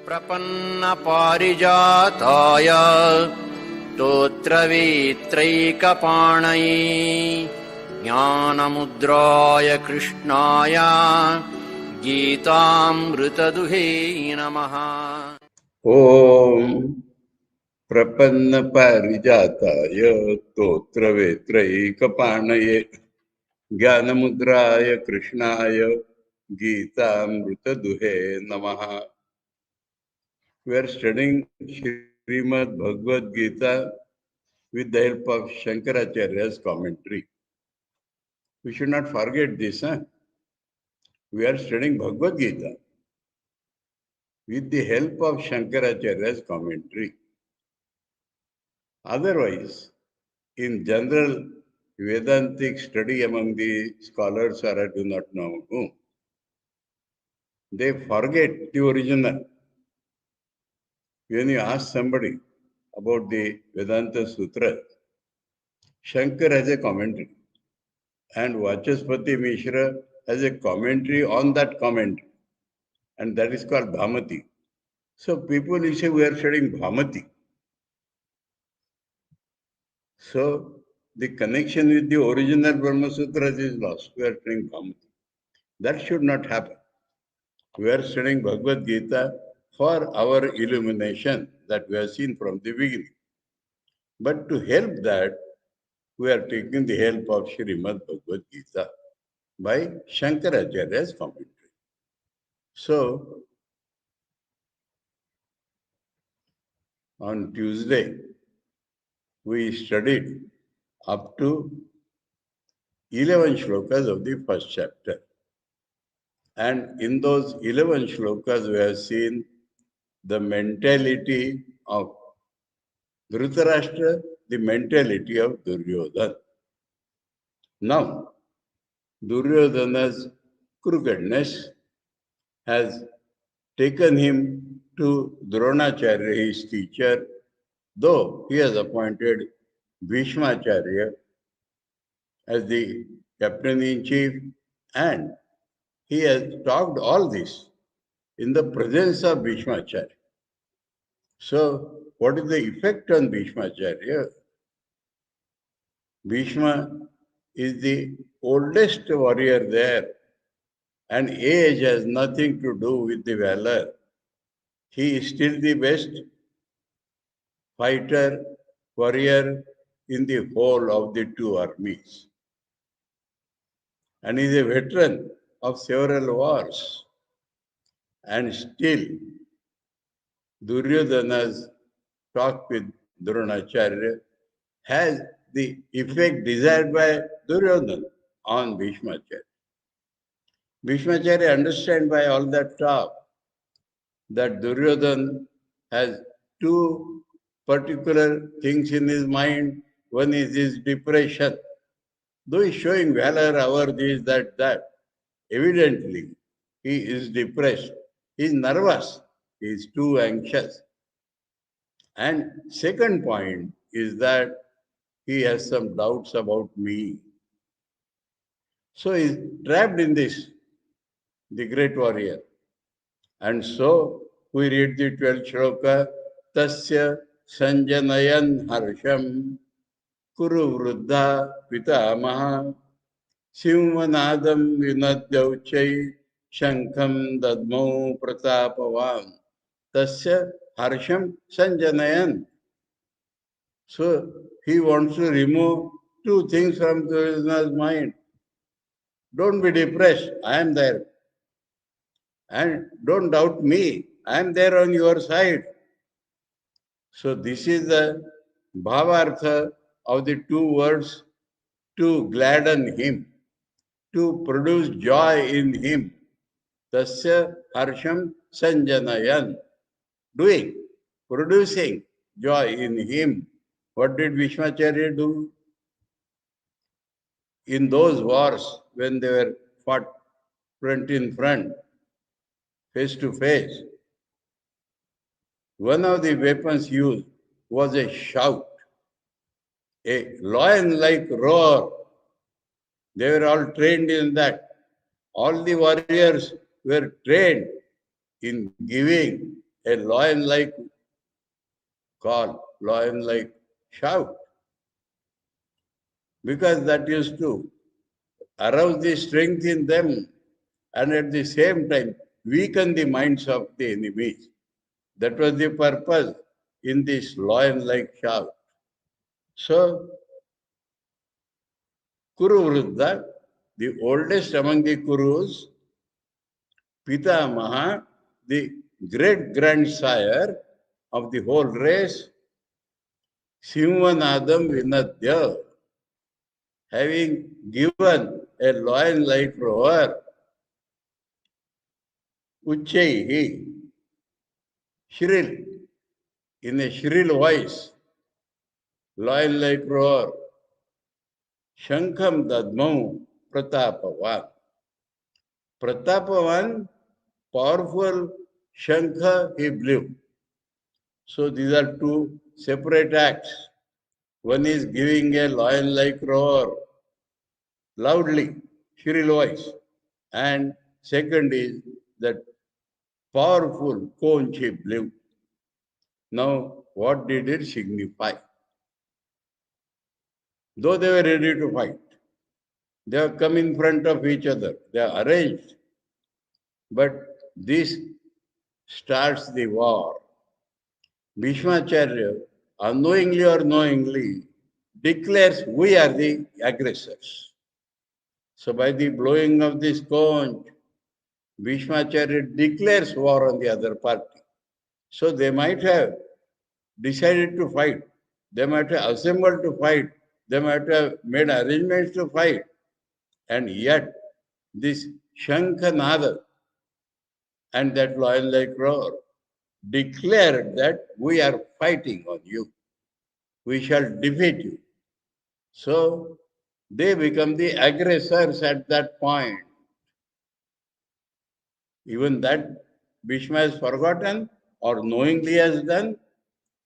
प्रपन्नपारिजाताय स्तोत्रवेत्रैकपाणये ज्ञानमुद्राय कृष्णाय गीतामृतदुहे नमः। ओम प्रपन्नपारिजाताय स्तोत्रवेत्रैकपाणये ज्ञानमुद्राय कृष्णाय गीतामृतदुहे नमः. We are studying Srimad Bhagavad Gita with the help of Shankaracharya's commentary. We should not forget this. We are studying Bhagavad Gita with the help of Shankaracharya's commentary. Otherwise, in general Vedantic study among the scholars, or I do not know whom, they forget the original. When you ask somebody about the Vedanta Sutra, Shankar has a commentary and Vachaspati Mishra has a commentary on that commentary, and that is called Bhamati. So people will say we are studying Bhamati. So the connection with the original Brahma Sutras is lost. We are studying Bhamati. That should not happen. We are studying Bhagavad Gita for our illumination that we have seen from the beginning. But to help that, we are taking the help of Srimad Bhagavad Gita by Shankaracharya's commentary. So, on Tuesday, we studied up to 11 shlokas of the first chapter. And in those 11 shlokas, we have seen the mentality of Dhritarashtra, the mentality of Duryodhana. Now, Duryodhana's crookedness has taken him to Dronacharya, his teacher, though he has appointed Bhishmacharya as the captain-in-chief, and he has talked all this in the presence of Bhishmacharya. So, what is the effect on Bhishmacharya? Bhishma is the oldest warrior there, and age has nothing to do with the valor. He is still the best fighter, warrior in the whole of the two armies. And he is a veteran of several wars. And still, Duryodhana's talk with Dronacharya has the effect desired by Duryodhana on Bhishmacharya. Bhishmacharya understands by all that talk that Duryodhana has two particular things in his mind. One is his depression. Though he is showing valor, our this, that, evidently he is depressed. He is nervous. He is too anxious. And second point is that he has some doubts about me. So he is trapped in this, the great warrior. And so we read the 12th shloka, Tasya Sanjanayan Harsham Kuru Vruddha Pitamaha Simvanadam Vinadyauchai Shankam Dadmau Pratapavan Tasya Harsham Sanjanayan. So he wants to remove two things from Krishna's mind. Don't be depressed, I am there. And don't doubt me, I am there on your side. So this is the bhavartha of the two words, to gladden him, to produce joy in him. Tasya harsham sanjanayan. Doing, producing joy in him. What did Bhishmacharya do? In those wars, when they were fought front in front, face to face, one of the weapons used was a shout, a lion-like roar. They were all trained in that. All the warriors were trained in giving a lion-like call, lion-like shout, because that used to arouse the strength in them and at the same time weaken the minds of the enemies. That was the purpose in this lion-like shout. So, Kuru Vruddha, the oldest among the Kurus, Pitamaha, the great-grandsire of the whole race, Simvanadam Vinadya, having given a lion-like roar, Uchaihi, shrill, in a shrill voice, lion-like roar, Shankam Dadmau Pratapavan. Pratapavan, powerful Shankha he blew. So these are two separate acts. One is giving a lion-like roar, loudly, shrill voice. And second is that powerful conch he blew. Now, what did it signify? Though they were ready to fight, they have come in front of each other, they are arranged. But this starts the war. Bhishmacharya, unknowingly or knowingly, declares we are the aggressors. So by the blowing of this conch, Bhishmacharya declares war on the other party. So they might have decided to fight. They might have assembled to fight. They might have made arrangements to fight. And yet, this Shankanada and that lion-like roar declared that we are fighting on you. We shall defeat you. So they become the aggressors at that point. Even that Bhishma has forgotten or knowingly has done,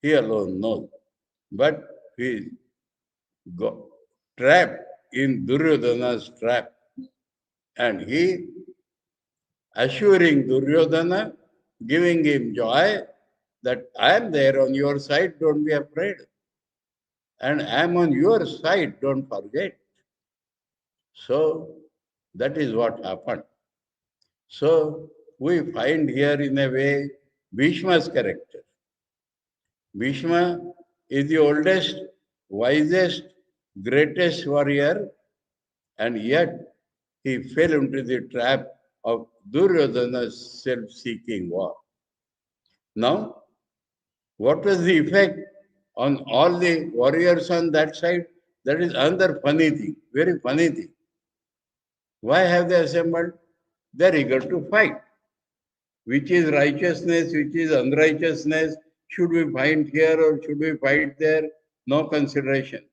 he alone knows. But he got trapped in Duryodhana's trap. And he, assuring Duryodhana, giving him joy, that I am there on your side, don't be afraid. And I am on your side, don't forget. So that is what happened. So we find here in a way Bhishma's character. Bhishma is the oldest, wisest, greatest warrior, and yet he fell into the trap of Duryodhana's self-seeking war. Now, what was the effect on all the warriors on that side? That is another funny thing, very funny thing. Why have they assembled? They are eager to fight. Which is righteousness, which is unrighteousness? Should we fight here or should we fight there? No consideration.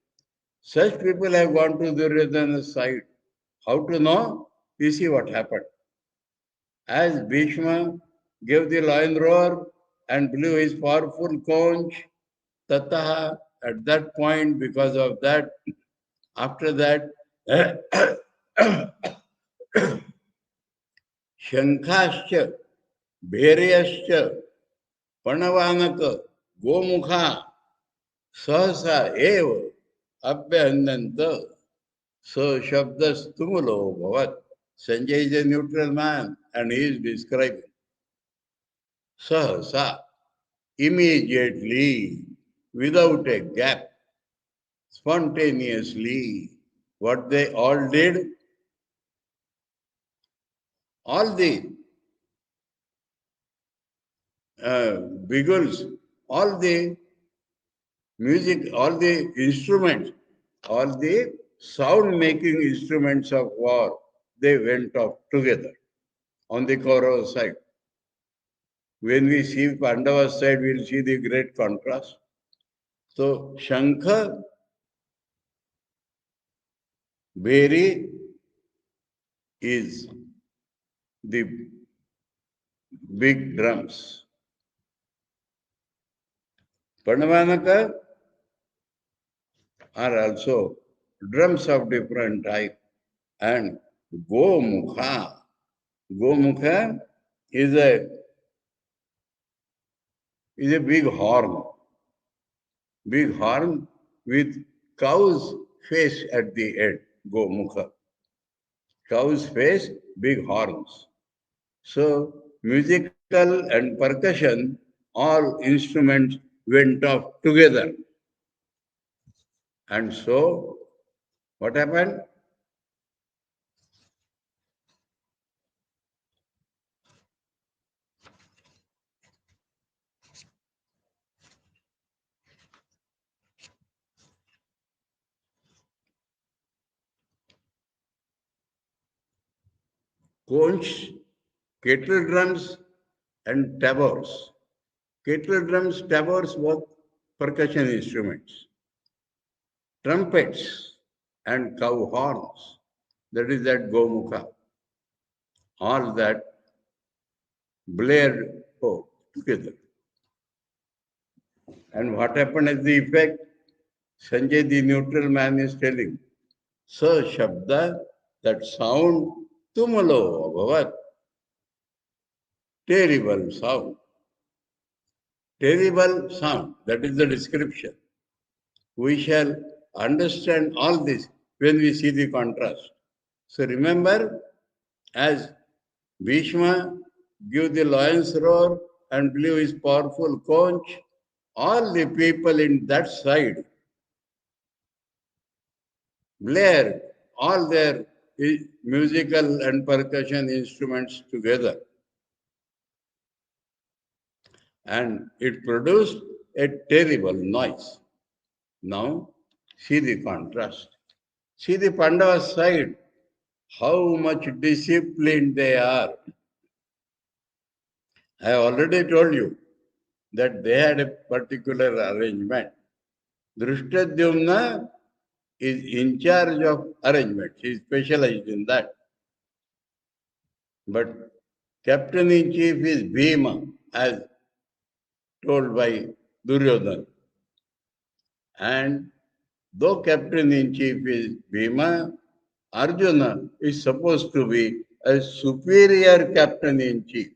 Such people have gone to Duryodhana's side. How to know? You see what happened. As Bhishma gave the lion roar and blew his powerful conch, Tataha, at that point, because of that, after that, Shankascha, Bhairayascha, Panavanaka, Gomukha, Sahasa Eva, Abhyananta, So Shabdas Tumulo Bhavat. Sanjay is a neutral man and he is describing. Sahasa, immediately, without a gap, spontaneously, what they all did, all the beagles, all the music, all the instruments, all the sound-making instruments of war, they went off together on the Kaurava side. When we see Pandava's side, we'll see the great contrast. So, Shankha, Bheri is the big drums. Panavanaka are also drums of different type. And Gomukha. Gomukha is a is a big horn. Big horn with cow's face at the end, Gomukha. Cow's face, big horns. So musical and percussion, all instruments went off together. And so what happened? Conch, kettle drums, and tabors. Kettle drums, tabors, both percussion instruments. Trumpets and cow horns. That is that Gomukha. All that blared together. And what happened as the effect? Sanjay, the neutral man, is telling, Sa Shabda, that sound, tumalo abhavat. Terrible sound. Terrible sound. That is the description. We shall understand all this when we see the contrast. So remember, as Bhishma gave the lion's roar and blew his powerful conch, all the people in that side blared all their musical and percussion instruments together. And it produced a terrible noise. Now, see the contrast. See the Pandavas side, how much disciplined they are. I already told you that they had a particular arrangement. Drishtadyumna is in charge of arrangement. He is specialized in that. But Captain-in-Chief is Bhima, as told by Duryodhana. And though Captain-in-Chief is Bhima, Arjuna is supposed to be a superior Captain-in-Chief.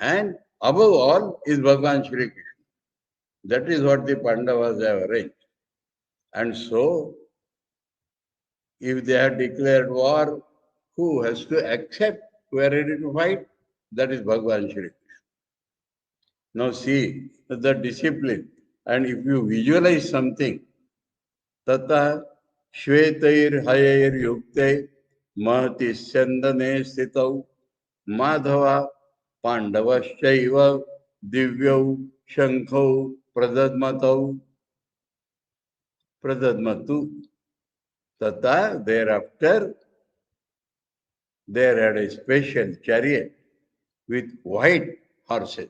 And above all is Bhagavan Shri Krishna. That is what the Pandavas have arranged. And so, if they have declared war, who has to accept? Who are ready to fight? That is Bhagavan Shri Krishna. Now see the discipline. And if you visualize something, Tata Shvetair Hayair Yukte Mahati Sandane Stitau Madhava Pandavaschaiva Divyau Shankau Pradadmatau Pradadmatu. Tata, thereafter, there had a special chariot with white horses.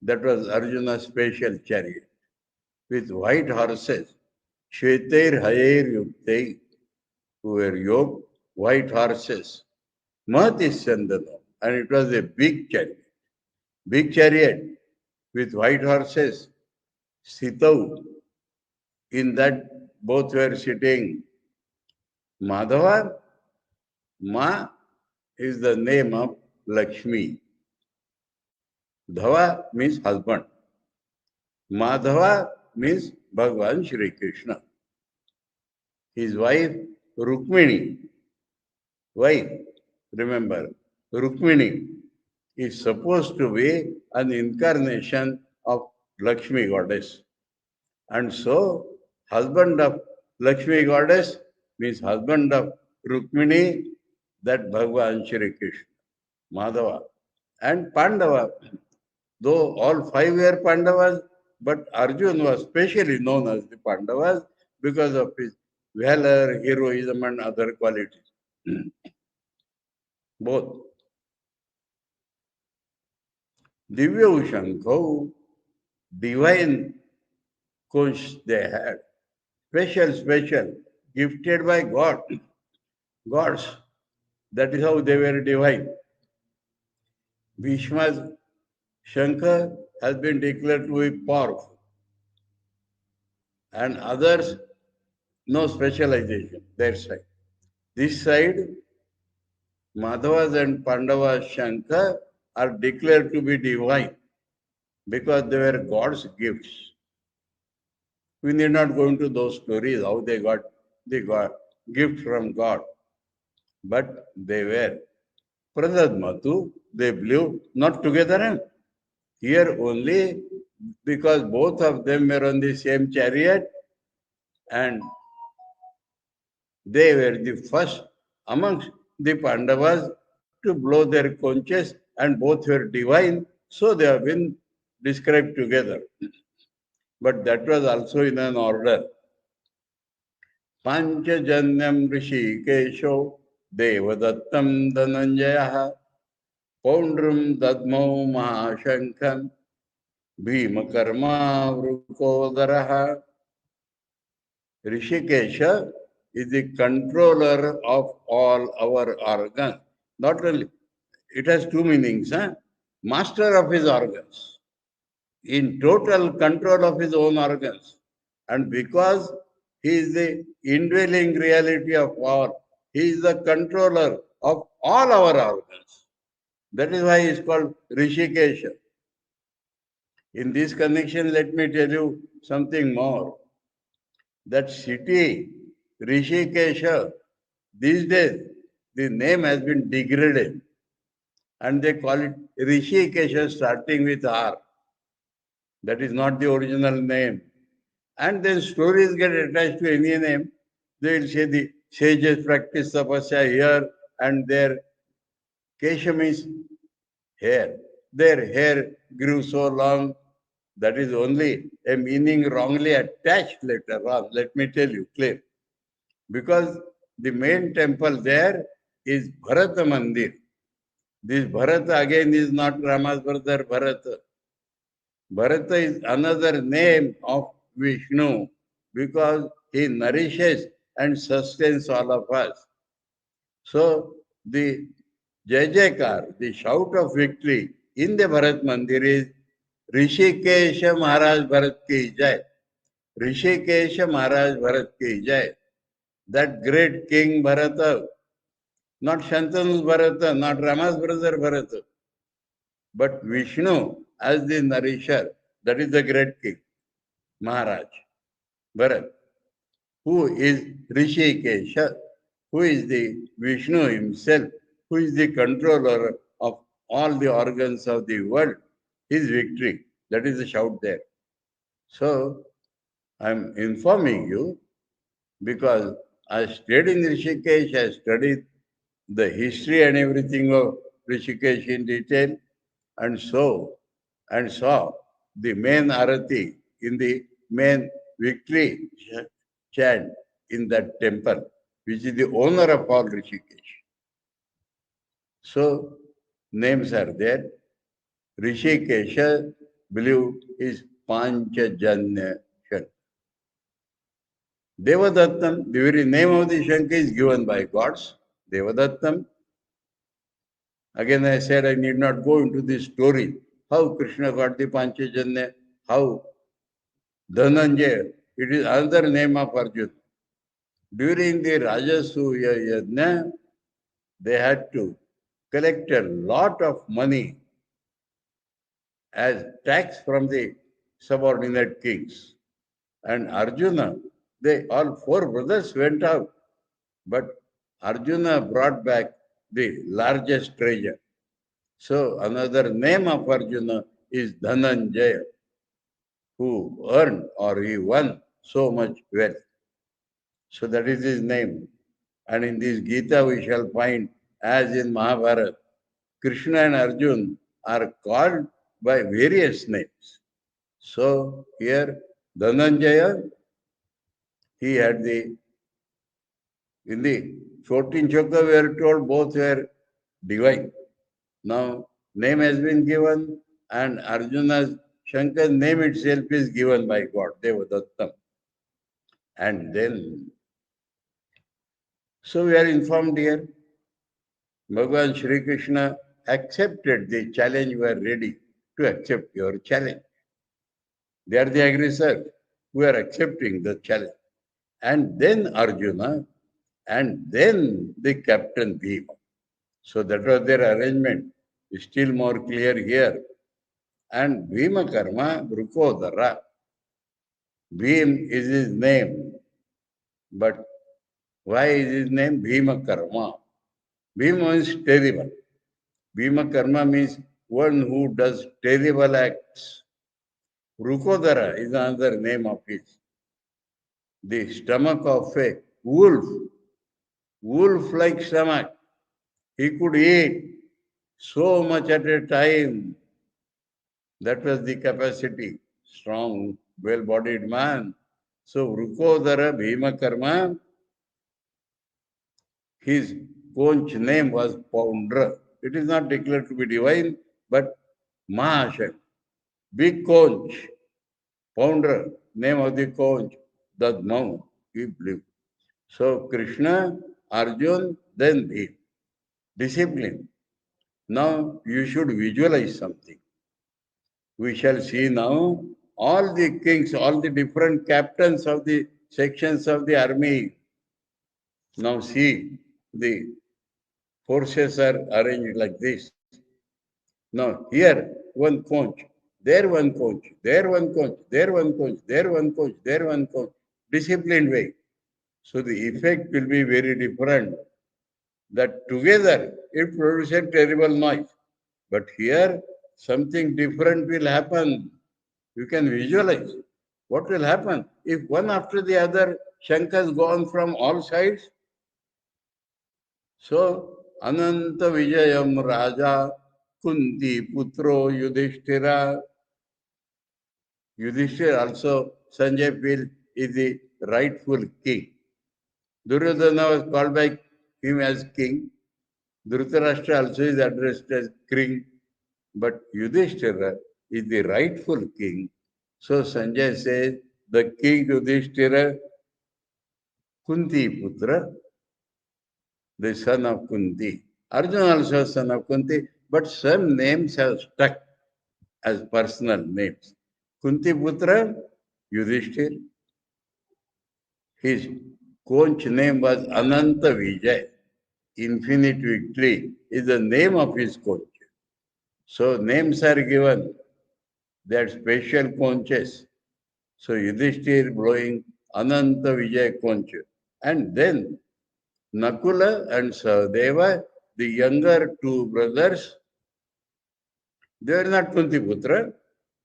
That was Arjuna's special chariot with white horses. Shvetair Hayair Yuktei, who were yoked, white horses. Mahati Sandana, and it was a big chariot. Big chariot with white horses. Sitau, in that both were sitting Madhava. Ma is the name of Lakshmi. Dhava means husband. Madhava means Bhagavan Shri Krishna. His wife Rukmini. Wife, remember, Rukmini is supposed to be an incarnation of Lakshmi goddess. And so, husband of Lakshmi goddess means husband of Rukmini, that Bhagavan Shri Krishna, Madhava. And Pandava, though all five were Pandavas, but Arjuna was specially known as the Pandavas because of his valor, heroism, and other qualities. Both. Divya Shankau, divine conch they had. Special, gifted by God. Gods. That is how they were divine. Bhishma's Shankar has been declared to be powerful. And others, no specialization, their side. This side, Madhavas and Pandavas Shankar are declared to be divine. because they were God's gifts. We need not go into those stories, how they got gift from God. But they were Pradad Matu, they blew not together. And here only because both of them were on the same chariot and they were the first amongst the Pandavas to blow their conches and both were divine, so they have been described together. But that was also in an order. Panchajanyam Rishikesho Devadattam Dhananjayaha Poundrum Dadmau Mahashankam Bhimakarma Vrukodaraha. Rishikesha is the controller of all our organs. Not only, it has two meanings. Master of his organs, in total control of his own organs. And because he is the indwelling reality of all, he is the controller of all our organs. That is why he is called Rishikesha. In this connection, let me tell you something more. That city, Rishikesha, these days, the name has been degraded and they call it Rishikesha starting with R. That is not the original name. And then stories get attached to any name. They will say the sages practice tapasya here and there. Kesha means hair. Their hair grew so long. That is only a meaning wrongly attached later on. Let me tell you clear. Because the main temple there is Bharata Mandir. This Bharata again is not Rama's brother Bharata. Bharata is another name of Vishnu because he nourishes and sustains all of us. So the Jai Jaikar, the shout of victory in the Bharat Mandir is Rishikesh Maharaj Bharat ki Jai. Rishikesh Maharaj Bharat ki Jai. That great king Bharata, not Shantanu's Bharata, not Rama's brother Bharata, but Vishnu as the nourisher. That is the great king, Maharaj Bharat, who is Rishikesha, who is the Vishnu himself, who is the controller of all the organs of the world. His victory. That is the shout there. So, I am informing you because I stayed in Rishikesh, I studied the history and everything of Rishikesh in detail, and saw the main arati in the main victory chant in that temple, which is the owner of all Rishikesh. So, names are there. Rishikesha, believe, is Panchajanya Shankar. Devadattam, the very name of the Shankar is given by gods. Devadattam. Again, I said I need not go into this story. How Krishna got the Panchajanya, how Dhananjaya, it is another name of Arjuna. During the Rajasuya Yajna, they had to collect a lot of money as tax from the subordinate kings. And Arjuna, they all four brothers went out, but Arjuna brought back the largest treasure. So another name of Arjuna is Dhananjaya, who earned or he won so much wealth. So that is his name. And in this Gita we shall find, as in Mahabharata, Krishna and Arjuna are called by various names. So here Dhananjaya, he had in the 14 Chokka we are told both were divine. Now name has been given and Arjuna's Shankar's name itself is given by God, Devadattam. And then, so we are informed here, Bhagavan Shri Krishna accepted the challenge, we are ready to accept your challenge. They are the aggressors who are accepting the challenge. And then Arjuna, and then the captain Bhima. So that was their arrangement. It's still more clear here. And Bhima Karma Rukodara. Bhim is his name. But why is his name Bhima Karma? Bhima means terrible. Bhima Karma means one who does terrible acts. Rukodara is another name of his. The stomach of a wolf, wolf-like stomach. He could eat so much at a time. That was the capacity. Strong, well-bodied man. So Rukodara Bhima Karma, his conch name was Poundra. It is not declared to be divine, but Mahashan, big conch, Pounder, name of the conch, Dadmau, he believed. So Krishna, Arjun, then Bhim. Discipline. Now you should visualize something. We shall see now all the kings, all the different captains of the sections of the army. Now see, the forces are arranged like this. Now here one conch, there one conch, there one conch, there one conch, there one conch, there one conch. Disciplined way. So the effect will be very different. That together it produces a terrible noise. But here something different will happen. You can visualize what will happen if one after the other Shankas go on from all sides. So Ananta Vijayam Raja Kunti Putro Yudhishthira. Yudhishthira also Sanjay feels is the rightful king. Duryodhana was called by him as king. Dhritarashtra also is addressed as king. But Yudhishthira is the rightful king. So Sanjay says, the king Yudhishthira, Kunti Putra, the son of Kunti. Arjuna also son of Kunti, but some names have stuck as personal names. Kunti Putra, Yudhishthira. His conch name was Ananta Vijay. Infinite victory is the name of his conch. So names are given. They are special conches. So Yudhishthir blowing Ananta Vijay conch. And then Nakula and Sahadeva, the younger two brothers, they were not Kunti Putra,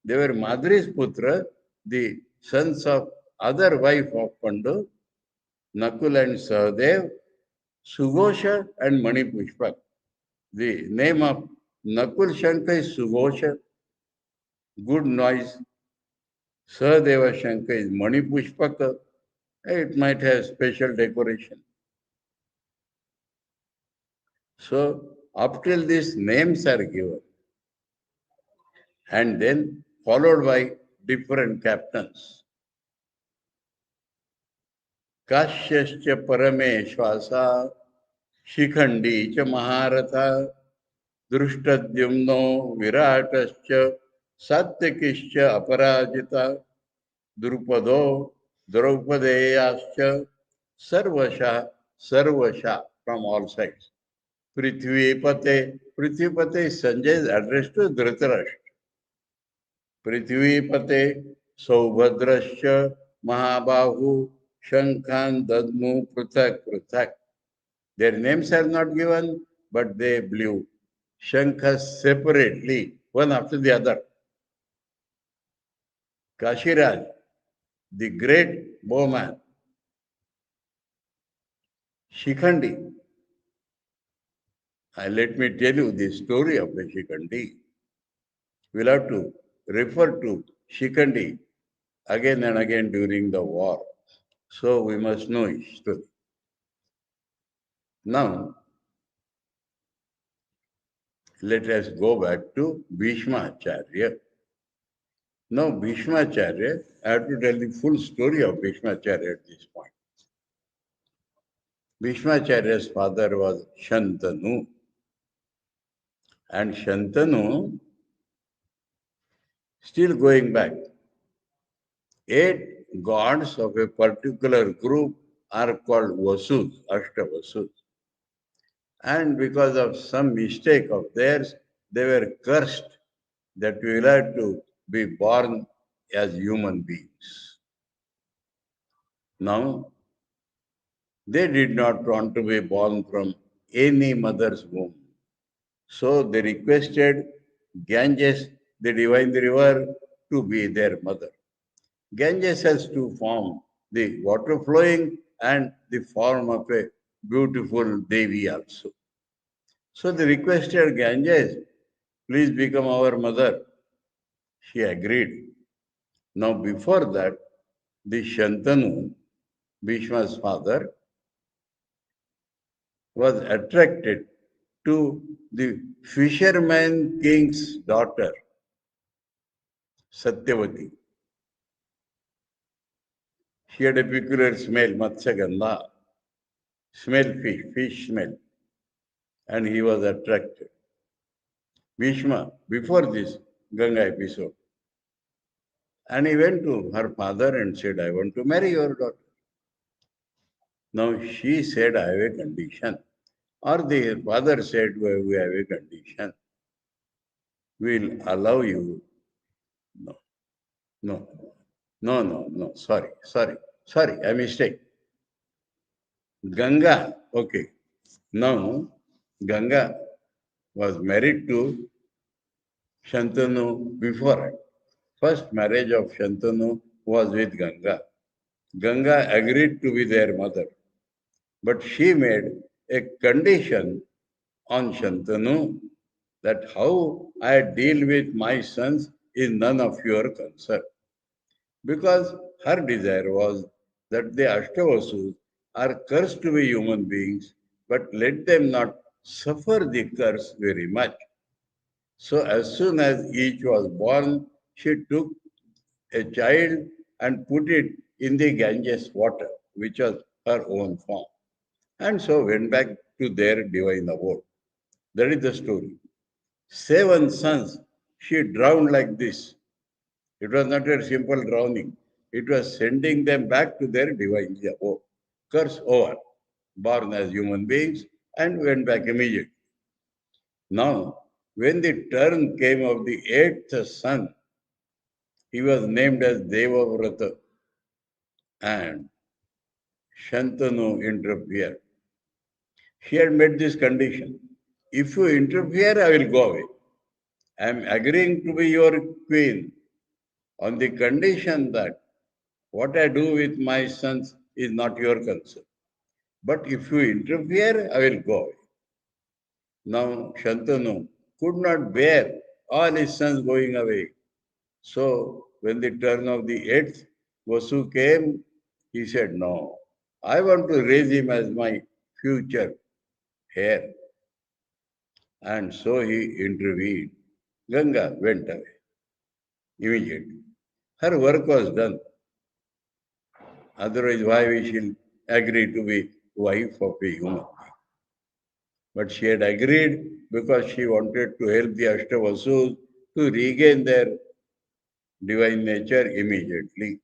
they were Madri's Putra, the sons of other wife of Pandu, Nakul and Sahadev, Sugosha and Mani Pushpak. The name of Nakul Shankar is Sugosha, good noise. Sahadeva Shankar is Mani Pushpaka. It might have special decoration. So, up till these names are given, and then followed by different captains. Kashyascha Parameshwasa, Shikhandi cha Maharatha, Drushtadyumno Viratascha, Satyakishcha Aparajita, Drupado, Draupadeyascha, Sarvasha from all sides. Prithvipate is Sanjay's address to Dhritarashtra. Prithvipate, Saubhadrascha, Mahabahu, Shankhan, Dadmu, Pruthak. Their names are not given, but they blew Shankas separately, one after the other. Kashiraj, the great bowman. Shikhandi. Let me tell you the story of the Shikhandi. We'll have to refer to Shikhandi again and again during the war. So we must know his story. Now, let us go back to Bhishmacharya. Now, Bhishmacharya, I have to tell the full story of Bhishmacharya at this point. Bhishmacharya's father was Shantanu. And Shantanu, still going back, 8 gods of a particular group are called Vasus, Ashtavasus. And because of some mistake of theirs, they were cursed that we will have to be born as human beings. Now, they did not want to be born from any mother's womb. So they requested Ganges, the divine river, to be their mother. Ganges has two forms, the water flowing and the form of a beautiful Devi also. So they requested Ganges, please become our mother. She agreed. Now before that, the Shantanu, Bhishma's father, was attracted to the fisherman king's daughter, Satyavati. She had a peculiar smell, Matsagandha, smell fish, fish smell, and he was attracted. Bhishma, before this Ganga episode, and he went to her father and said, I want to marry your daughter. Now she said, I have a condition. Or the father said, we have a condition. We'll allow you. No, no, no, sorry, I mistake. Ganga, okay. Now, Ganga was married to Shantanu before. First marriage of Shantanu was with Ganga. Ganga agreed to be their mother. But she made a condition on Shantanu that how I deal with my sons is none of your concern. Because her desire was that the Ashtavasus are cursed to be human beings, but let them not suffer the curse very much. So as soon as each was born, she took a child and put it in the Ganges water, which was her own form, and so went back to their divine abode. That is the story. 7 sons she drowned like this. It was not a simple drowning. It was sending them back to their divine abode. Curse over, born as human beings, and went back immediately. Now, when the turn came of the 8th son, he was named as Devavrata, and Shantanu interfered. She had made this condition. If you interfere, I will go away. I am agreeing to be your queen on the condition that what I do with my sons is not your concern. But if you interfere, I will go away. Now, Shantanu could not bear all his sons going away. So, when the turn of the 8th Vasu came, he said, no, I want to raise him as my future heir. And so he intervened. Ganga went away immediately. Her work was done. Otherwise, why we shall agree to be wife of a human? But she had agreed because she wanted to help the Ashtavasus to regain their divine nature immediately,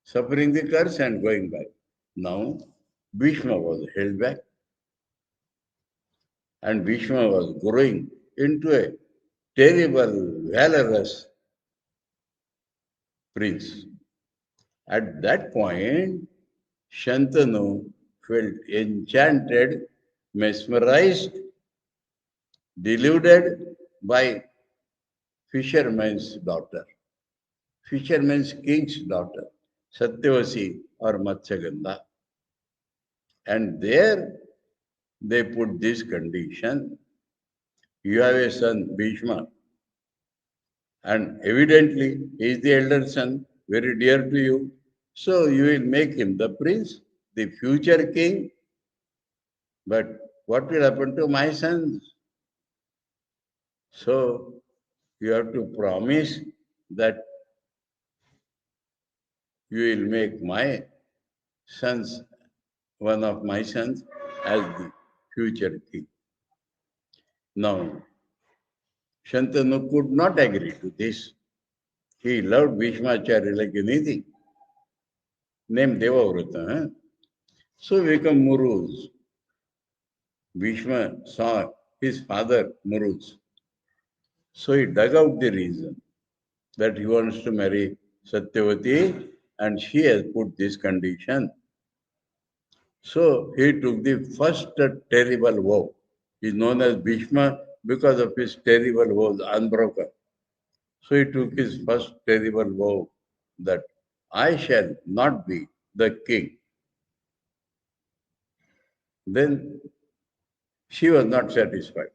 suffering the curse and going back. Now, Bhishma was held back, and Bhishma was growing into a terrible, valorous prince. At that point, Shantanu felt enchanted, mesmerized, deluded by fisherman's daughter, fisherman's king's daughter, Satyavasi or Matsyagandha. And there they put this condition. You have a son, Bhishma, and evidently he is the elder son, very dear to you. So you will make him the prince, the future king. But what will happen to my sons? So you have to promise that you will make my sons, one of my sons, as the future king. Now, Shantanu could not agree to this. He loved Bhishmacharya like anything. Named Devavrata. Huh? So we become Murus. Bhishma saw his father Murus. So he dug out the reason that he wants to marry Satyavati and she has put this condition. So he took the first terrible vow. He is known as Bhishma because of his terrible vows, unbroken. So he took his first terrible vow that I shall not be the king. Then she was not satisfied.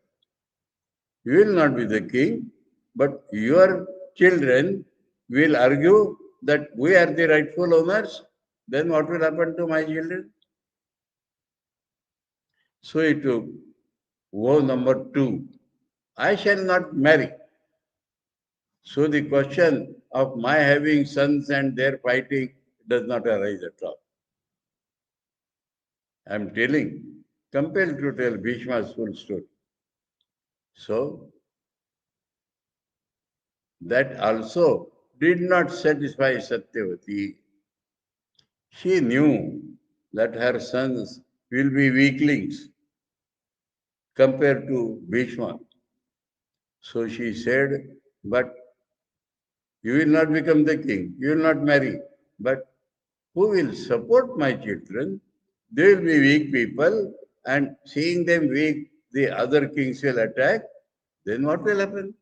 You will not be the king, but your children will argue that we are the rightful owners. Then what will happen to my children? So he took vow number 2. I shall not marry. So the question of my having sons and their fighting does not arise at all. I am compelled to tell Bhishma's full story. So that also did not satisfy Satyavati. She knew that her sons will be weaklings compared to Bhishma. So she said, but you will not become the king, you will not marry. But who will support my children? They will be weak people, and seeing them weak, the other kings will attack. Then what will happen?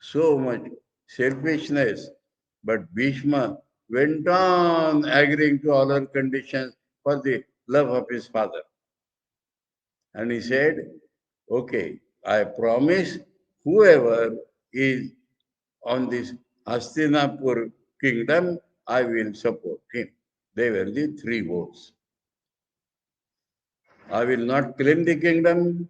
So much selfishness. But Bhishma went on agreeing to all her conditions for the love of his father. And he said, okay, I promise whoever is on this Hastinapur kingdom, I will support him. They were the 3 votes. I will not claim the kingdom,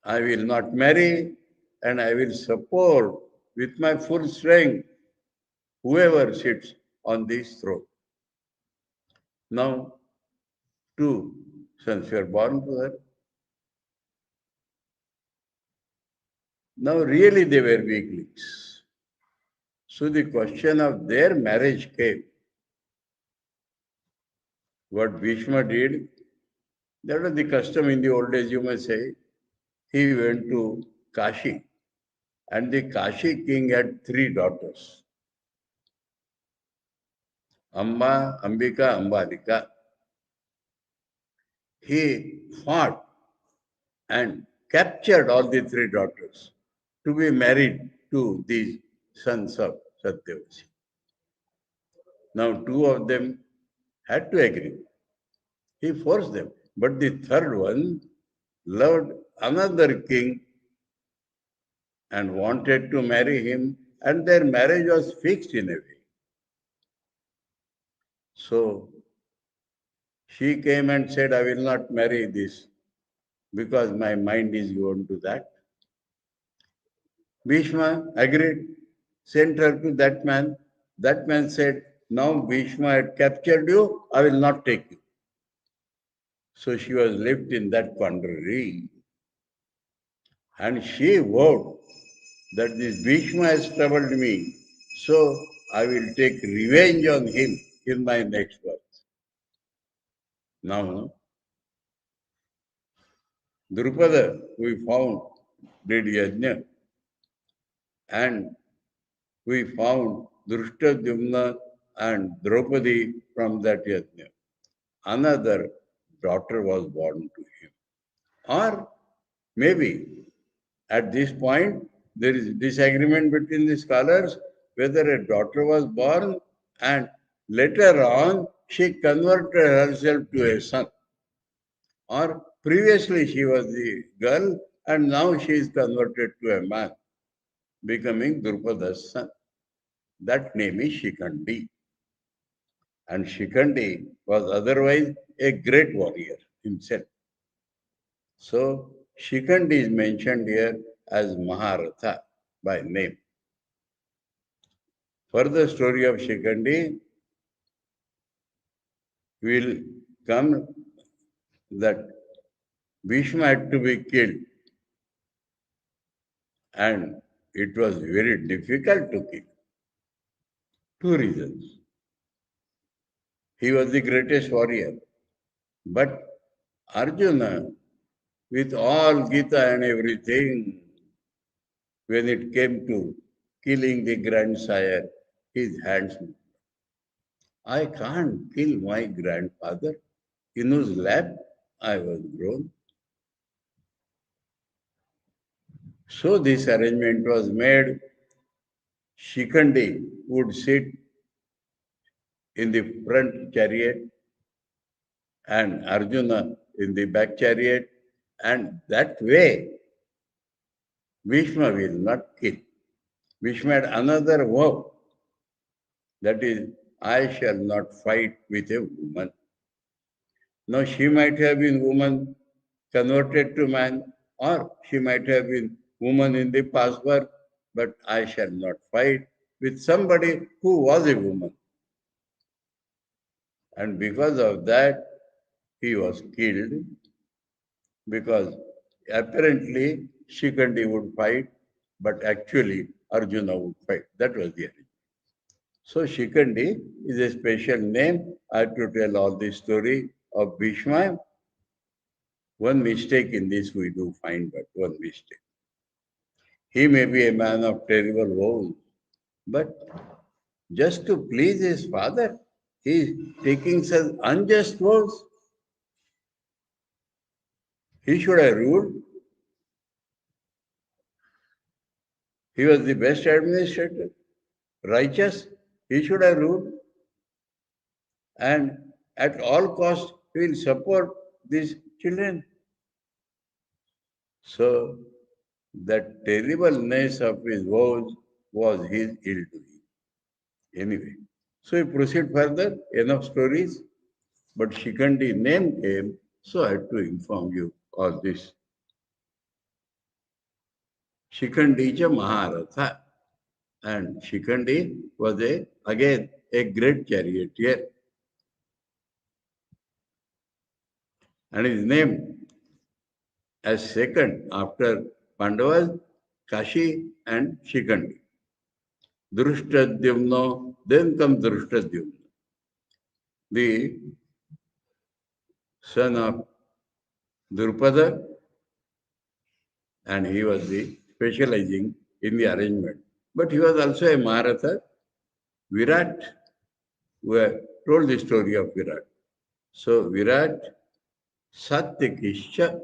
I will not marry, and I will support with my full strength whoever sits on this throne. Now, 2 sons were born to her. Now, really, they were weaklings. So, the question of their marriage came. What Bhishma did, that was the custom in the old days, you may say. He went to Kashi, and the Kashi king had 3 daughters. Amba, Ambika, Ambalika. He fought and captured all the 3 daughters to be married to these sons of Satyavati. Now 2 of them had to agree. He forced them. But the third one loved another king and wanted to marry him, and their marriage was fixed in a way. So she came and said, I will not marry this because my mind is gone to that. Bhishma agreed, sent her to that man. That man said, now Bhishma had captured you, I will not take you. So she was left in that quandary. And she vowed that this Bhishma has troubled me, so I will take revenge on him in my next birth. Now, Drupada, we found, did yajna, and we found Drishtadyumna and Draupadi from that yajna. Another daughter was born to him. Or maybe at this point there is disagreement between the scholars whether a daughter was born and later on she converted herself to a son. Or previously she was the girl and now she is converted to a man, becoming Drupada's son. That name is Shikandi. And Shikandi was otherwise a great warrior himself. So Shikandi is mentioned here as Maharatha by name. Further story of Shikandi will come that Bhishma had to be killed and it was very difficult to kill. 2 reasons. He was the greatest warrior, but Arjuna, with all Gita and everything, when it came to killing the grandsire, his hands moved. I can't kill my grandfather in whose lap I was grown. So this arrangement was made. Shikandi would sit in the front chariot and Arjuna in the back chariot, and that way Bhishma will not kill. Bhishma had another vow, that is, I shall not fight with a woman. Now she might have been woman converted to man, or she might have been woman in the past birth, but I shall not fight with somebody who was a woman. And because of that, he was killed, because apparently Shikandi would fight, but actually Arjuna would fight. That was the arrangement. So Shikandi is a special name. I have to tell all the story of Bhishma. One mistake in this we do find, but one mistake. He may be a man of terrible woes, but just to please his father, he is taking such unjust vows. He should have ruled. He was the best administrator, righteous. He should have ruled. And at all costs, he will support these children. So, that terribleness of his vows was his ill-doing. Anyway, so we proceed further. Enough stories. But Shikandi name came, so I had to inform you all this. Shikandi cha Maharatha. And Shikandi was again a great charioteer. And his name as second after Pandavas, Kashi and Shikandi. Drishtadyumna, then comes Drishtadyumna, the son of Drupada, and he was the specializing in the arrangement. But he was also a Maratha. Virat, we have told the story of Virat. So Virat, Satyakisha.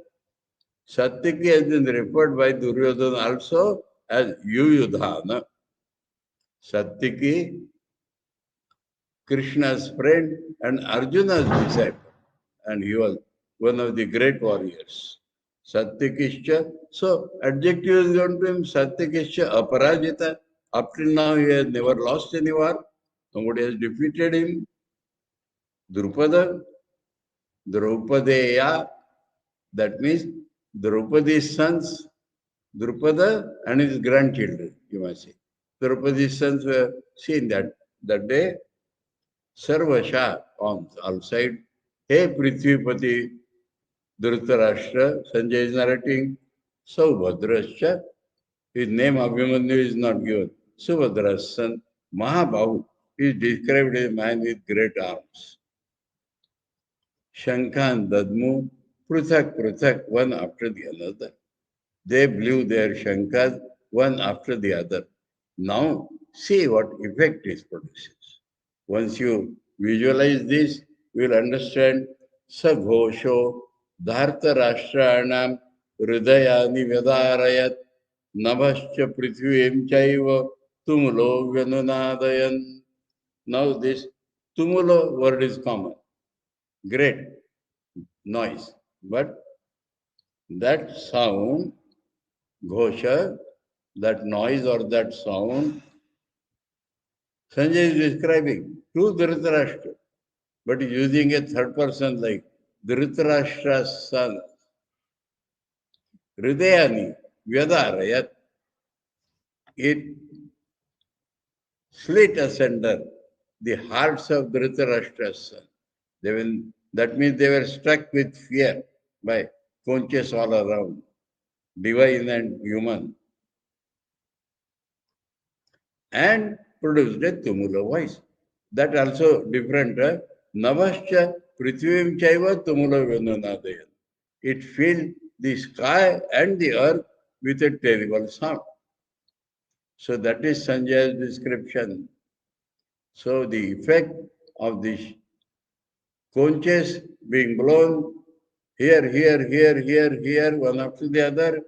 Satyaki has been referred by Duryodhana also as Yuyudhana. Satyaki, Krishna's friend and Arjuna's disciple. And he was one of the great warriors. Satyakisha. So adjective is given to him, Satyakisha Aparajita. Up till now he has never lost any war. Nobody has defeated him. Drupada, Draupadeya, that means Draupadi's sons, Drupada and his grandchildren, you must say. Draupadi's sons were seen that day. Sarvasha on outside. Hey Prithvipati Dhritarashtra, Sanjay is narrating, Saubhadrascha, his name Abhimanyu is not given. Subhadra's son, Mahabahu, is described as a man with great arms. Shankan Dadmu, Pruthak, one after the another. They blew their Shankas one after the other. Now, see what effect it produces. Once you visualize this, you will understand Saghosho, Dharta Rashtraanam, Hridayani Vedarayat, Nabhascha Prithvim Chaiva, Tumulo Vyanunadayan. Now this Tumulo word is common. Great noise. But that sound, Ghosha, that noise or that sound, Sanjay is describing to Dhritarashtra, but using a third person like Dhritarashtra's son. Hridayani, Vyadarayat, it slit asunder the hearts of Dhritarashtra's son. That means they were struck with fear by conches all around, divine and human, and produced a tumula voice. That also different. Navascha prithvim chaiva tumula venunadayan. It filled the sky and the earth with a terrible sound. So that is Sanjay's description. So the effect of this conches being blown here, one after the other,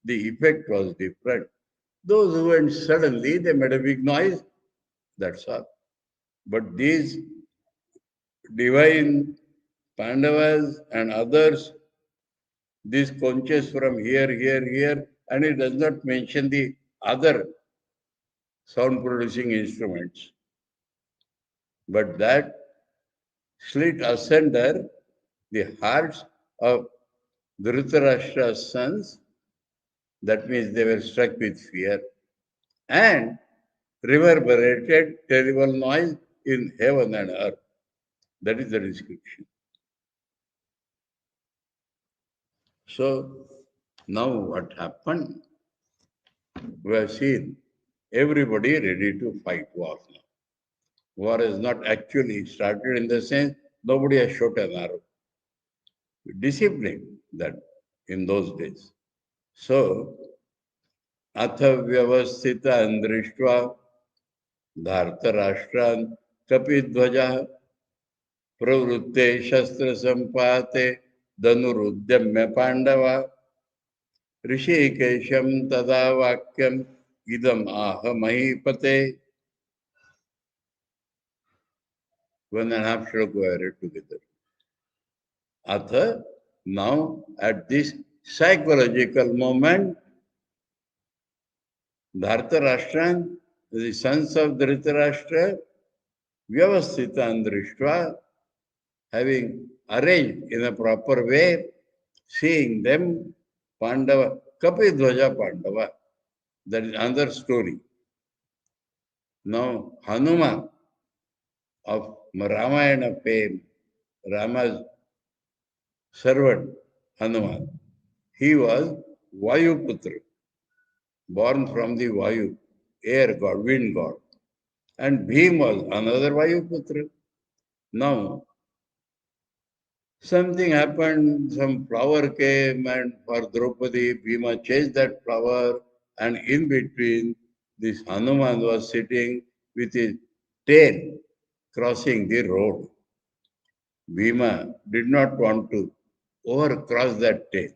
the effect was different. Those who went suddenly, they made a big noise, that's all. But these divine Pandavas and others, these conches from here, and it does not mention the other sound producing instruments. But that slit asunder the hearts of Dhritarashtra's sons. That means they were struck with fear and reverberated terrible noise in heaven and earth. That is the description. So now what happened? We have seen everybody ready to fight war now. War has not actually started in the sense nobody has shot an arrow. Discipline that in those days. So, atha vyavasthitan drishtva dhartarashtraन् kapidvaja pravrutte shastra sampate dhanurudyamya pandava Rishikesham tada vakyam idam aha mahipate. 1.5 shloka I read together. Atha, now at this psychological moment, Dhartarashtra, the sons of Dhritarashtra, Vyavasthitan Drishtva, having arranged in a proper way, seeing them, Pandava, Kapidvaja Pandava, that is another story. Now, Hanuman of Ramayana fame, Rama's servant Hanuman, he was Vayuputra, born from the Vayu, air god, wind god. And Bhim was another Vayuputra. Now, something happened, some flower came, and for Draupadi, Bhima chased that flower, and in between, this Hanuman was sitting with his tail crossing the road. Bhima did not want to overcross that tail.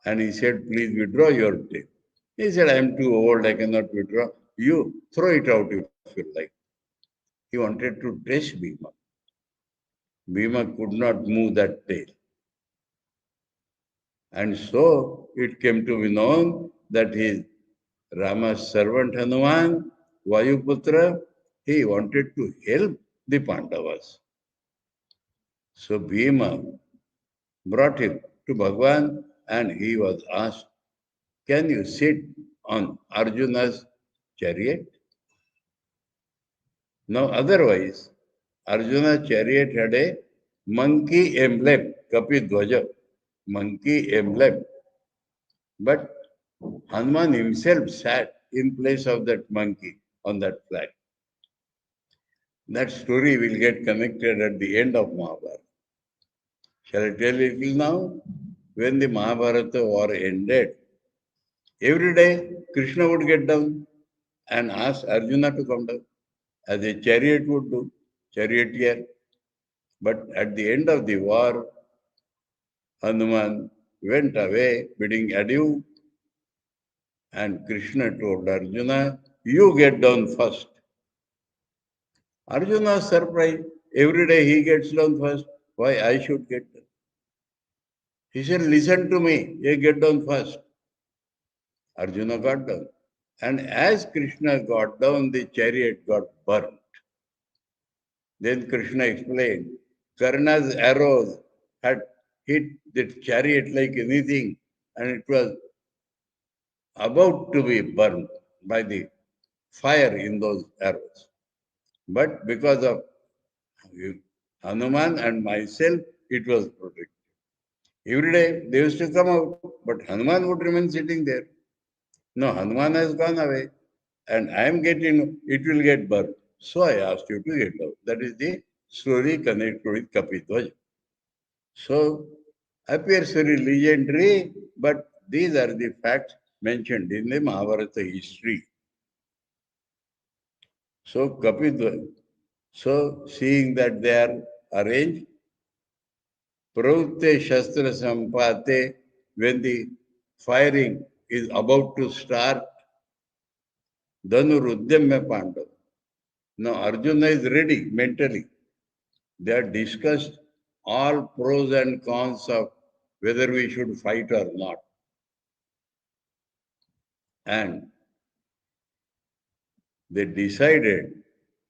And he said, please withdraw your tail. He said, I am too old, I cannot withdraw. You throw it out if you like. He wanted to test Bhima. Bhima could not move that tail. And so it came to be known that his Rama's servant Hanuman, Vayuputra, he wanted to help the Pandavas. So Bhima brought him to Bhagwan and he was asked, can you sit on Arjuna's chariot? Now otherwise, Arjuna's chariot had a monkey emblem, Kapidvaja, monkey emblem. But Hanuman himself sat in place of that monkey on that flag. That story will get connected at the end of Mahabharata. Shall I tell you till now? When the Mahabharata war ended, every day Krishna would get down and ask Arjuna to come down, as a chariot would do, charioteer. But at the end of the war, Hanuman went away bidding adieu, and Krishna told Arjuna, you get down first. Arjuna was surprised. Every day he gets down first. Why I should get down? He said, listen to me, you get down first. Arjuna got down. And as Krishna got down, the chariot got burnt. Then Krishna explained, Karna's arrows had hit the chariot like anything, and it was about to be burned by the fire in those arrows. But because of Hanuman and myself, it was protected. Every day they used to come out, but Hanuman would remain sitting there. No, Hanuman has gone away, and I am getting, it will get burned. So I asked you to get out. That is the story connected with Kapidvaja. So, appears very legendary, but these are the facts mentioned in the Mahabharata history. So Kapidva, so seeing that they are arranged, Pravrutte Shastra Sampate, when the firing is about to start, Dhanuruddhyamya Pandav. Now Arjuna is ready mentally. They have discussed all pros and cons of whether we should fight or not. And they decided,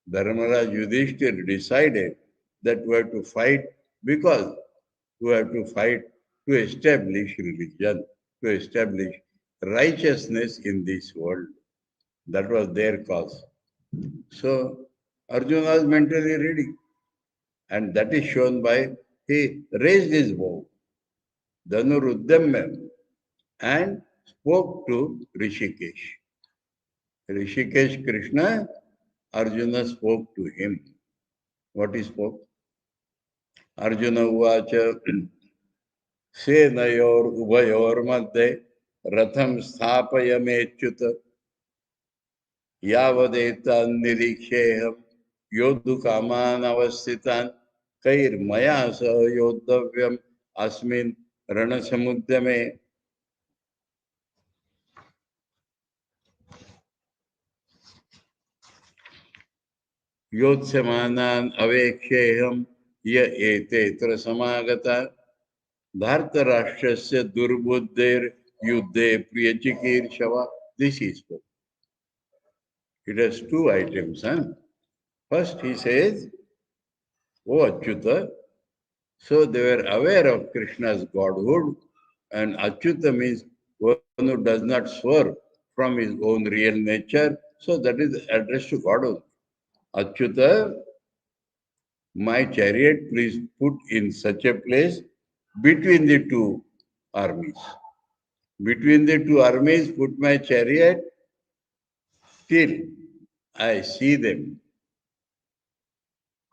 Dharmaraj Yudhishthir decided that we have to fight because we have to fight to establish religion, to establish righteousness in this world. That was their cause. So Arjuna was mentally ready. And that is shown by he raised his bow, Dhanuruddhamya, and spoke to Rishikesh. Rishikesh Krishna, Arjuna spoke to him. What he spoke? Arjuna uvacha senayor ubayor madhye ratham sthapayamechyuta yavadetan niriksheham yodhu kaman avasthitan kair maya sa yodhavyam asmin ranasamudyame. योत्स्यमानान् अवेक्षेयम् य एतेऽत्र समागता धार्तराष्ट्रस्य दुर्बुद्धेर्युद्धे प्रियचिकीर्षवा. This is spoken. It has two items. First he says, O Achyuta, so they were aware of Krishna's godhood, and Achyuta means one who does not swerve from his own real nature. So that is addressed to God only. Achyuta, my chariot, please put in such a place between the two armies. Between the two armies, put my chariot till I see them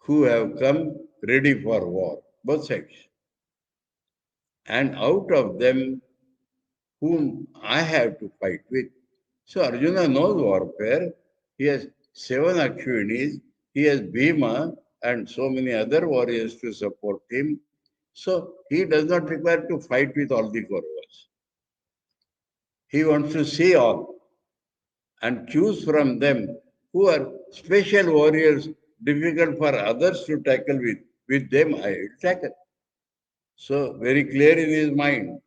who have come ready for war, both sides. And out of them, whom I have to fight with. So Arjuna knows warfare. He has 7 Akshvinis, he has Bhima and so many other warriors to support him. So he does not require to fight with all the Kauravas. He wants to see all and choose from them who are special warriors, difficult for others to tackle with. With them I will tackle. So very clear in his mind.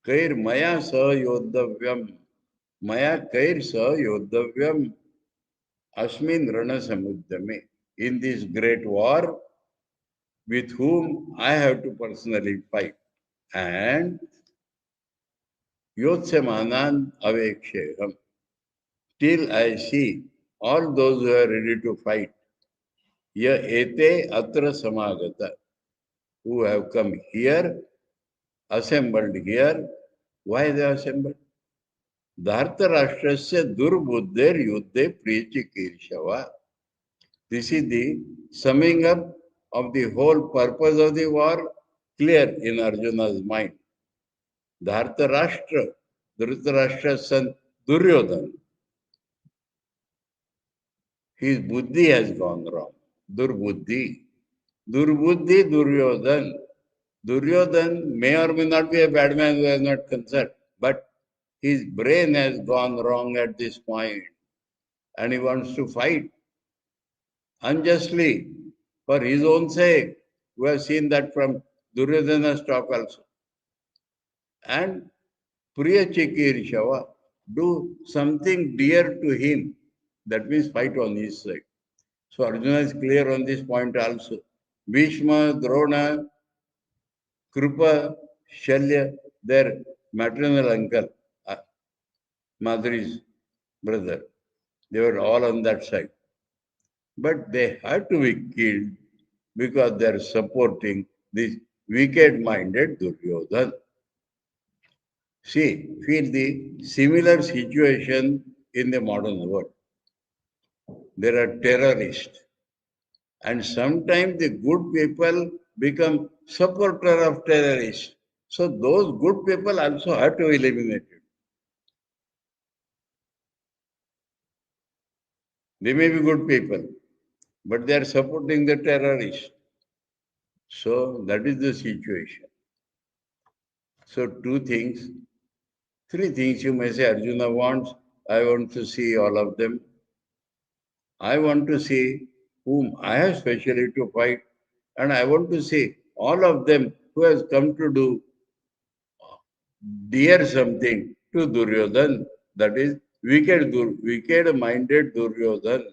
Kair maya sa yodhavyam. Maya kair sa yodhavyam. Asmin rana samuddhame. In this great war, with whom I have to personally fight. And yotsamanan aveksheham. Till I see all those who are ready to fight. Ya ete atra samagata. Who have come here, assembled here. Why they are assembled? Dhartarashtrasya durbuddher yuddhe prichikirshava. This is the summing up of the whole purpose of the war, clear in Arjuna's mind. Dhartarashtra, Dhritarashtra's son Duryodhana. His buddhi has gone wrong. Durbuddhi. Durbuddhi Duryodhana. Duryodhana may or may not be a bad man who has not concerned, but his brain has gone wrong at this point and he wants to fight unjustly for his own sake. We have seen that from Duryodhana's talk also. And Priya Chikirshava, do something dear to him. That means fight on his side. So Arjuna is clear on this point also. Bhishma, Drona, Krupa, Shalya, their maternal uncle, Madhuri's brother, they were all on that side. But they had to be killed because they are supporting this wicked-minded Duryodhana. See, feel the similar situation in the modern world. There are terrorists. And sometimes the good people become supporter of terrorists. So those good people also have to be eliminated. They may be good people, but they are supporting the terrorists. So that is the situation. So three things you may say Arjuna wants. I want to see all of them. I want to see whom I have specially to fight. And I want to see all of them who has come to do dear something to Duryodhan. That is wicked-minded Duryodhan.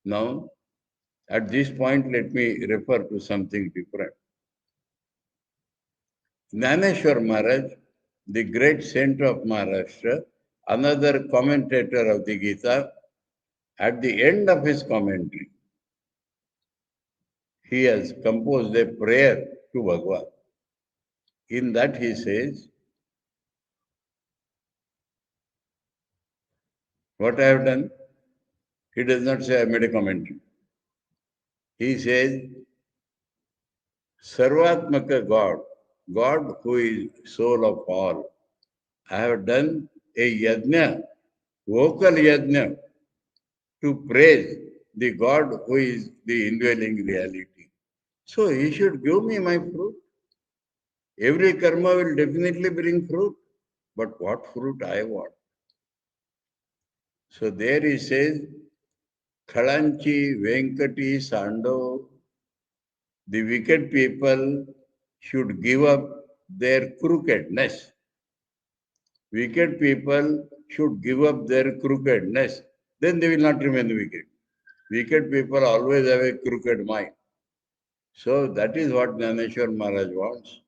Now, at this point, let me refer to something different. Jnaneshwar Maharaj, the great saint of Maharashtra, another commentator of the Gita, at the end of his commentary, he has composed a prayer to Bhagavan. In that he says, what I have done? He does not say I made a commentary. He says, Sarvatmaka God, God who is soul of all. I have done a yajna, vocal yajna, to praise the God who is the indwelling reality. So he should give me my fruit. Every karma will definitely bring fruit, but what fruit I want? So there he says, Khalanchi Venkati Sando, the wicked people should give up their crookedness. Wicked people should give up their crookedness. Then they will not remain wicked. Wicked people always have a crooked mind. So that is what Jnaneshwar Maharaj wants.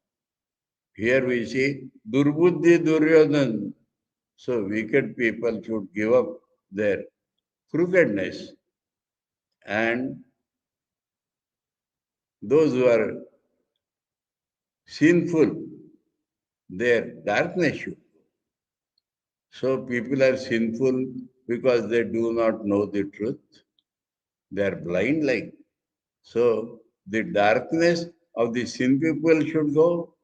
Here we see Durbuddhi Duryodhan. So wicked people should give up their crookedness, and those who are sinful, their darkness should. So people are sinful because they do not know the truth. They are blind like. So the darkness of the sin people should go.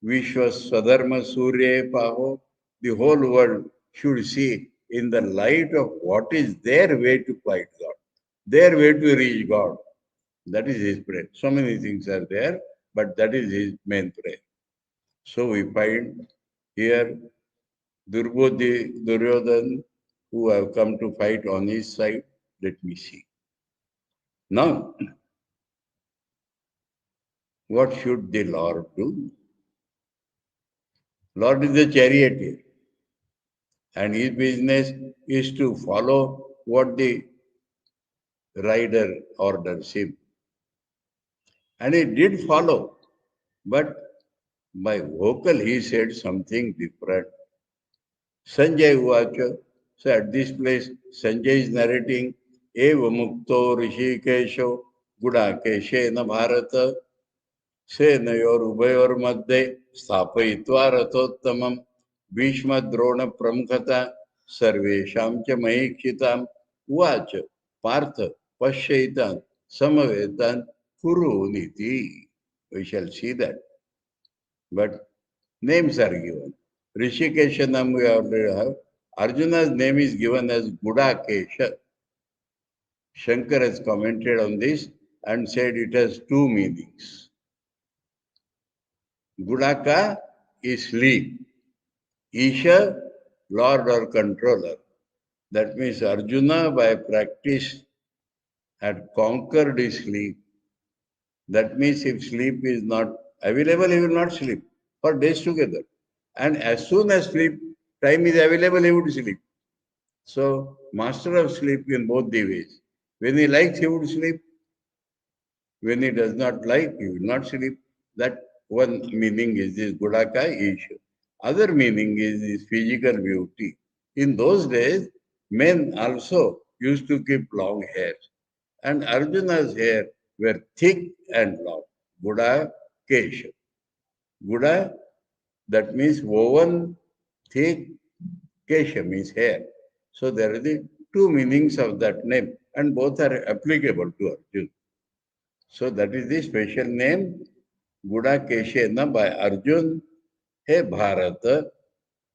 Vishwa Swadharma Surya Paho. The whole world should see in the light of what is their way to fight God, their way to reach God. That is his prayer. So many things are there, but that is his main prayer. So we find here Durbodhi, Duryodhan, who have come to fight on his side. Let me see. Now, what should the Lord do? Lord is the charioteer, and his business is to follow what the rider orders him. And he did follow, but by vocal he said something different. Sanjay Uvacha. So at this place, Sanjay is narrating, Eva Mukto Rishikesho Gudakeshena Bharata Senayor Ubayor Madde Stapayitva Rathottamam Bhishma Drona Pramkhata Sarvesham Cha Mahikshitam Uvacha Partha Pashaitan Samavetan Kuru Niti. We shall see that. But names are given. Rishikeshanam we already have. Arjuna's name is given as Gudakesha. Shankar has commented on this and said it has two meanings. Gudaka is sleep. Isha, Lord or controller. That means Arjuna by practice had conquered his sleep. That means if sleep is not available, he will not sleep for days together. And as soon as sleep time is available, he would sleep. So, master of sleep in both the ways. When he likes, he would sleep. When he does not like, he will not sleep. That one meaning is this Gudaka Isha. Other meaning is this physical beauty. In those days, men also used to keep long hair. And Arjuna's hair were thick and long. Guda Kesha. Guda, that means woven, thick, Kesha means hair. So there are the two meanings of that name, and both are applicable to Arjuna. So that is the special name, Guda Keshena by Arjun. Hey Bharata,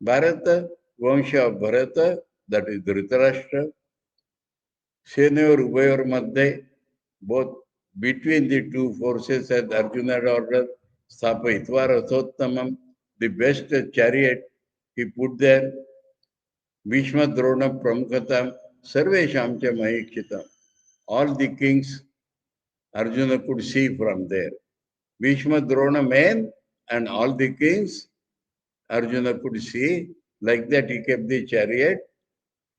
Bharata, Vansha of Bharata, that is Dhritarashtra. Senayor Ubayor Madhye, both between the two forces as Arjuna and Order, Sthapaitva Rathottamam, the best chariot he put there, Bhishma Drona Pramukhatam, Sarvesham cha Mahikshitam. All the kings Arjuna could see from there. Bhishma Drona men and all the kings Arjuna could see. Like that he kept the chariot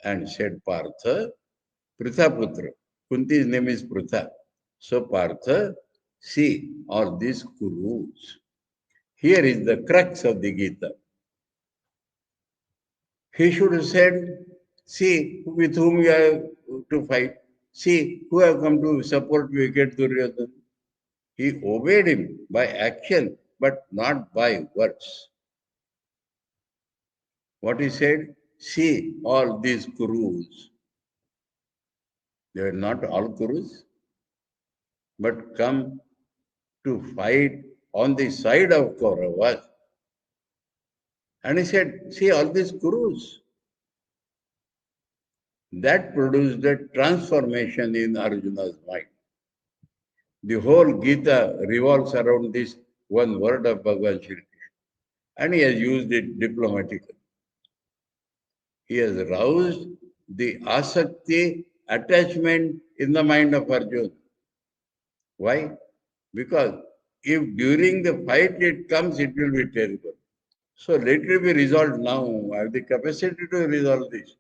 and said, Partha, Prithaputra. Kunti's name is Pritha. So Partha, see all these Kurus. Here is the crux of the Gita. He should have said, see with whom you have to fight. See who have come to support wicked Duryodhana. He obeyed him by action, but not by words. What he said, see all these Kurus. They were not all Kurus, but come to fight on the side of Kauravas. And he said, see all these Kurus. That produced a transformation in Arjuna's mind. The whole Gita revolves around this one word of Bhagavan Shri Krishna. And he has used it diplomatically. He has roused the asakti, attachment in the mind of Arjuna. Why? Because if during the fight it comes, it will be terrible. So let it be resolved now. I have the capacity to resolve this.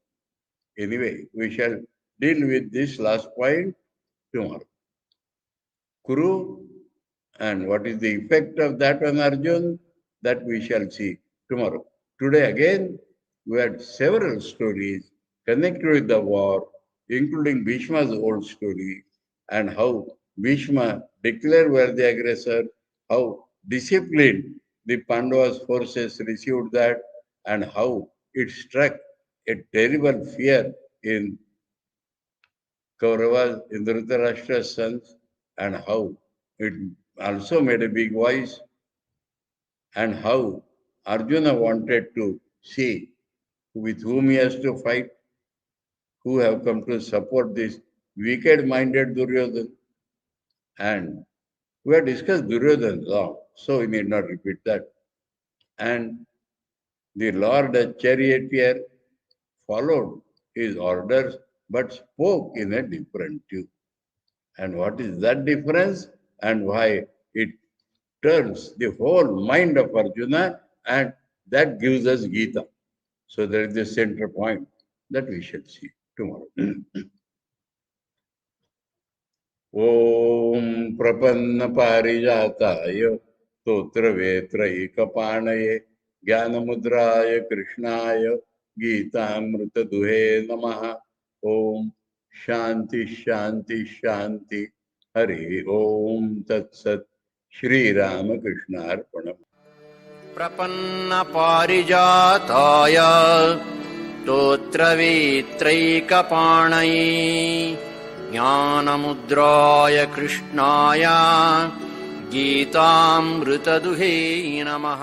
Anyway, we shall deal with this last point tomorrow. Kuru, and what is the effect of that on Arjuna, that we shall see tomorrow. Today again, we had several stories connected with the war, including Bhishma's old story, and how Bhishma declared were the aggressor, how disciplined the Pandavas' forces received that, and how it struck a terrible fear in Kauravas, in Dhritarashtra's sons, and how it also made a big voice, and how Arjuna wanted to see with whom he has to fight, who have come to support this wicked-minded Duryodhana. And we have discussed Duryodhana long, so we need not repeat that. And the Lord as charioteer followed his orders, but spoke in a different tune. And what is that difference, and why it turns the whole mind of Arjuna, and that gives us Gita. So there is the center point that we shall see tomorrow. Om Prapanna Parijataya Totra Vetra Ekapanaye Jnanamudraya Krishnaya Gita-amrita Duhe Namaha. Om Shanti Shanti Shanti. Hari Om Tat Sat. Shri Ramakrishna Arpanam. प्रपन्न पारिजाताय स्तोत्रवेत्रैकपाणये ज्ञानमुद्राय कृष्णाय गीतामृतदुहे नमः.